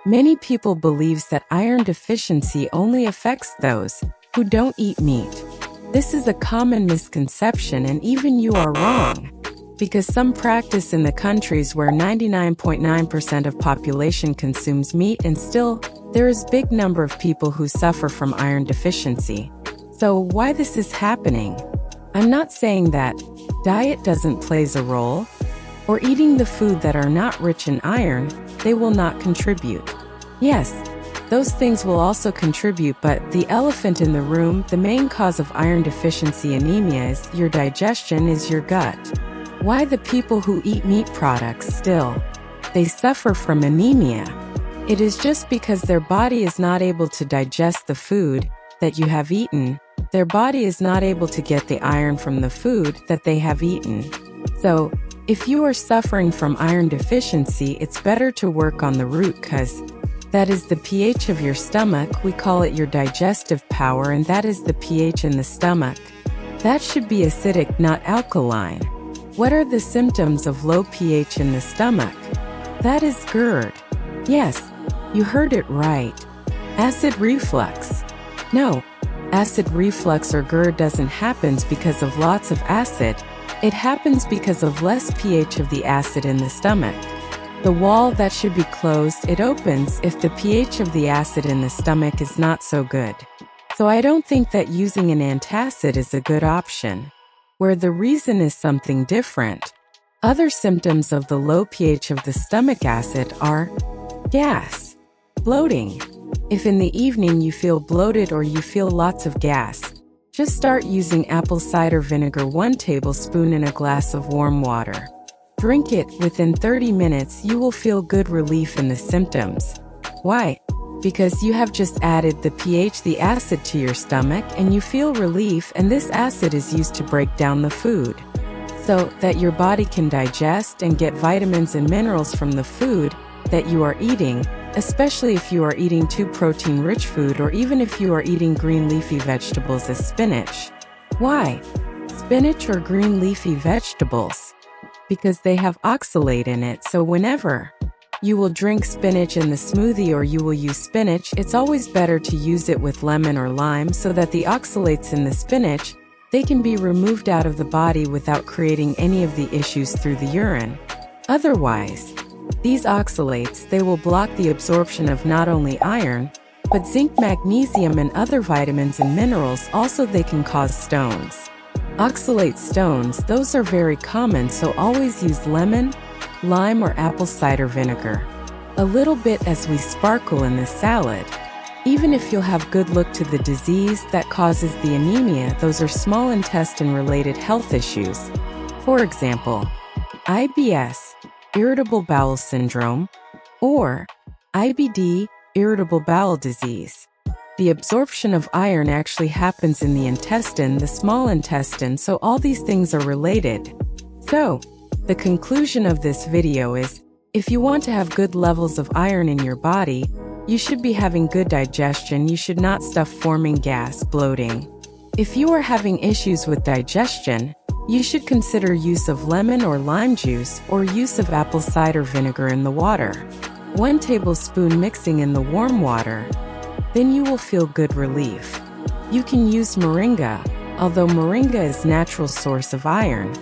Many people believe that iron deficiency only affects those who don't eat meat. This is a common misconception, and even you are wrong, because some practice in the countries where 99.9% of population consumes meat, and still, there is big number of people who suffer from iron deficiency. So why this is happening? I'm not saying that diet doesn't plays a role, or eating the food that are not rich in iron, they will not contribute. Yes, those things will also contribute, but the elephant in the room, the main cause of iron deficiency anemia is your digestion, is your gut. Why the people who eat meat products still, they suffer from anemia? It is just because their body is not able to digest the food that you have eaten. Their body is not able to get the iron from the food that they have eaten. So, if you are suffering from iron deficiency, it's better to work on the root, cause that is the pH of your stomach. We call it your digestive power, and that is the pH in the stomach. That should be acidic, not alkaline. What are the symptoms of low pH in the stomach? That is GERD. Yes, you heard it right. Acid reflux. No, acid reflux or GERD doesn't happen because of lots of acid. It happens because of less pH of the acid in the stomach. The wall that should be closed, it opens if the pH of the acid in the stomach is not so good. So I don't think that using an antacid is a good option, where the reason is something different. Other symptoms of the low pH of the stomach acid are gas, bloating. If in the evening you feel bloated or you feel lots of gas, just start using apple cider vinegar 1 tablespoon in a glass of warm water. Drink it. Within 30 minutes you will feel good relief in the symptoms. Why? Because you have just added the pH, the acid, to your stomach, and you feel relief, and this acid is used to break down the food, so that your body can digest and get vitamins and minerals from the food that you are eating, especially if you are eating too protein-rich food, or even if you are eating green leafy vegetables as spinach. Why? Spinach or green leafy vegetables? Because they have oxalate in it, so whenever you will drink spinach in the smoothie or you will use spinach, it's always better to use it with lemon or lime so that the oxalates in the spinach, they can be removed out of the body without creating any of the issues through the urine. Otherwise, these oxalates, they will block the absorption of not only iron, but zinc, magnesium, and other vitamins and minerals. Also, they can cause stones. Oxalate stones, those are very common, so always use lemon, lime, or apple cider vinegar. A little bit as we sparkle in the salad. Even if you'll have good look to the disease that causes the anemia, those are small intestine-related health issues. For example, IBS, irritable bowel syndrome, or IBD, irritable bowel disease. The absorption of iron actually happens in the intestine, the small intestine, so all these things are related. So, the conclusion of this video is, if you want to have good levels of iron in your body, you should be having good digestion. You should not stuff forming gas, bloating. If you are having issues with digestion, you should consider use of lemon or lime juice, or use of apple cider vinegar in the water. 1 tablespoon mixing in the warm water. Then you will feel good relief. You can use Moringa, although Moringa is natural source of iron.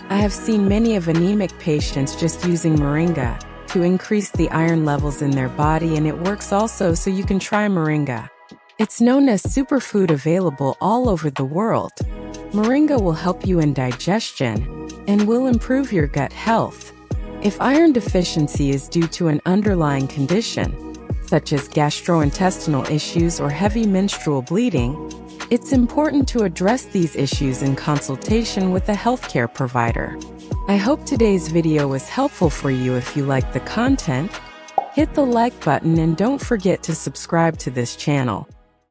I have seen many of anemic patients just using Moringa to increase the iron levels in their body, and it works also, so you can try Moringa. It's known as superfood, available all over the world. Moringa will help you in digestion and will improve your gut health. If iron deficiency is due to an underlying condition, such as gastrointestinal issues or heavy menstrual bleeding, it's important to address these issues in consultation with a healthcare provider. I hope today's video was helpful for you. If you like the content, hit the like button and don't forget to subscribe to this channel.